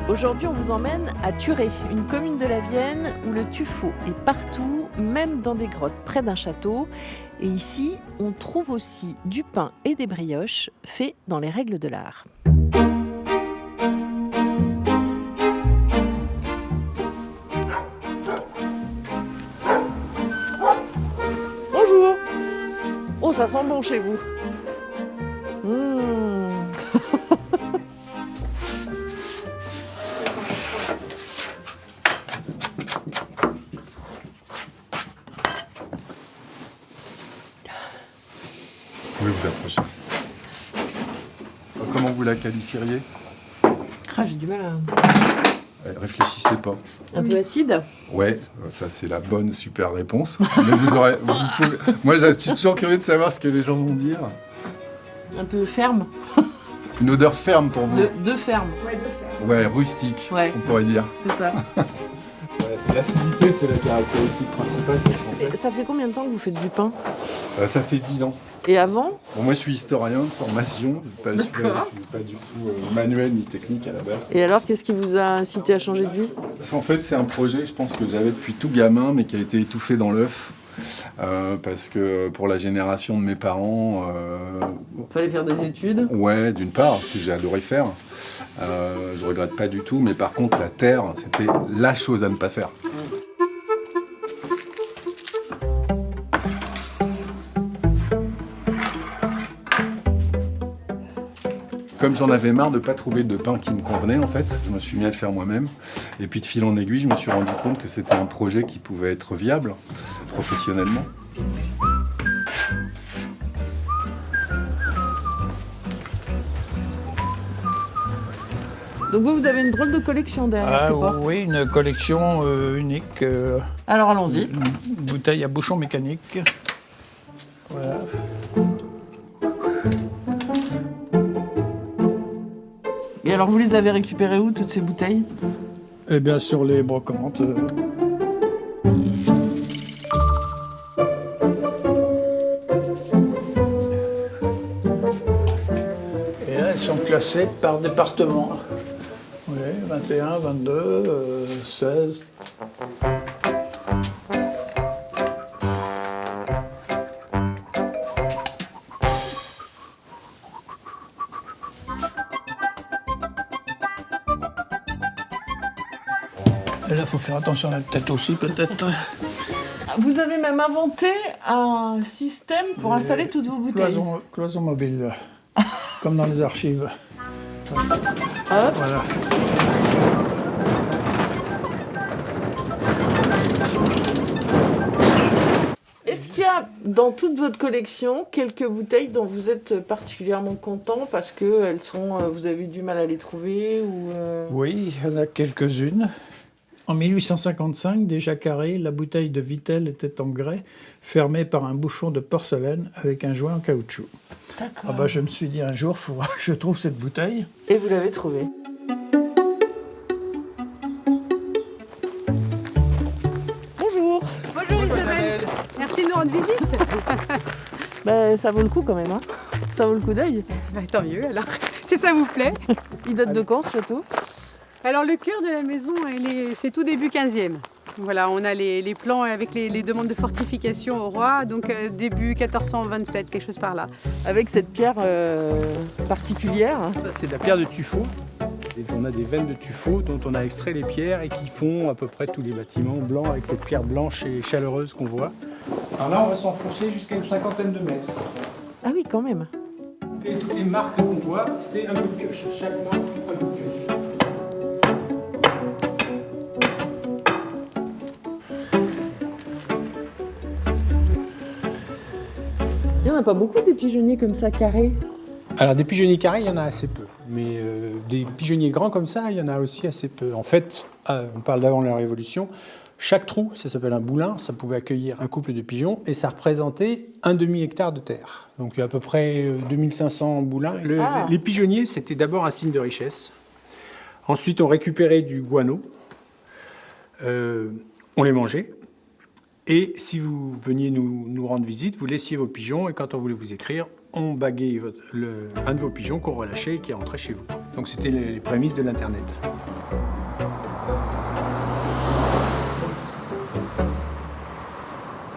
Aujourd'hui, on vous emmène à Thurey, une commune de la Vienne où le tuffeau est partout, même dans des grottes près d'un château. Et ici, on trouve aussi du pain et des brioches faits dans les règles de l'art. Bonjour! Oh, ça sent bon chez vous. Vous pouvez vous approcher. Comment vous la qualifieriez? J'ai du mal à... Réfléchissez pas. Un peu acide? Ouais, ça c'est la bonne super réponse. Mais vous pouvez... Moi je suis toujours curieux de savoir ce que les gens vont dire. Un peu ferme? Une odeur ferme pour vous? De ferme. Ouais, de fer. Ouais, rustique, Ouais. on pourrait dire. C'est ça. L'acidité c'est la caractéristique principale. Et ça fait combien de temps que vous faites du pain? Ça fait 10 ans. Et avant? Bon, moi je suis historien de formation, je suis pas du tout manuel ni technique à la base. Et alors, qu'est-ce qui vous a incité à changer de vie? En fait, c'est un projet, je pense, que j'avais depuis tout gamin, mais qui a été étouffé dans l'œuf. Parce que pour la génération de mes parents... Fallait faire des études? Ouais, d'une part, que j'ai adoré faire. Je regrette pas du tout, mais par contre, la terre, c'était la chose à ne pas faire. Comme j'en avais marre de ne pas trouver de pain qui me convenait, en fait, je me suis mis à le faire moi-même. Et puis de fil en aiguille, je me suis rendu compte que c'était un projet qui pouvait être viable professionnellement. Donc vous avez une drôle de collection derrière, c'est quoi? Oui, une collection unique. Alors allons-y. Une bouteille à bouchon mécanique. Voilà. Et alors vous les avez récupérées où, toutes ces bouteilles? Eh bien, sur les brocantes. Et là, elles sont classées par département. Oui, 21, 22, 16. Et là, il faut faire attention à la tête aussi, peut-être. Vous avez même inventé un système pour installer toutes vos bouteilles. Cloison mobile, comme dans les archives. Hop. Voilà. Est-ce qu'il y a dans toute votre collection quelques bouteilles dont vous êtes particulièrement content parce que elles sont, vous avez eu du mal à les trouver ou Oui, il y en a quelques-unes. En 1855, déjà carré, la bouteille de Vittel était en grès, fermée par un bouchon de porcelaine avec un joint en caoutchouc. D'accord. Ah bah, je me suis dit un jour, faut que je trouve cette bouteille. Et vous l'avez trouvée. Bonjour. Bonjour Isabelle. Merci de nous rendre visite. Ben, ça vaut le coup quand même, hein. Ça vaut le coup d'œil. Bah, tant mieux alors, si ça vous plaît. Il date de quand ce château? Alors le cœur de la maison, c'est tout début 15e. Voilà, on a les plans avec les demandes de fortification au roi, donc début 1427, quelque chose par là. Avec cette pierre particulière. C'est de la pierre de tuffeau. Et on a des veines de tuffeau dont on a extrait les pierres et qui font à peu près tous les bâtiments blancs avec cette pierre blanche et chaleureuse qu'on voit. Alors là, on va s'enfoncer jusqu'à une cinquantaine de mètres. Ah oui, quand même. Et toutes les marques qu'on voit, c'est un coup de pioche. Chaque marque, un coup de pioche. Il n'y en a pas beaucoup des pigeonniers comme ça, carrés. Alors des pigeonniers carrés, il y en a assez peu. Mais des pigeonniers grands comme ça, il y en a aussi assez peu. En fait, on parle d'avant la Révolution, chaque trou, ça s'appelle un boulin, ça pouvait accueillir un couple de pigeons et ça représentait un demi-hectare de terre. Donc il y a à peu près 2500 boulins. Les pigeonniers, c'était d'abord un signe de richesse. Ensuite, on récupérait du guano, on les mangeait. Et si vous veniez nous rendre visite, vous laissiez vos pigeons et quand on voulait vous écrire, on baguait un de vos pigeons qu'on relâchait et qui rentrait chez vous. Donc c'était les prémices de l'Internet.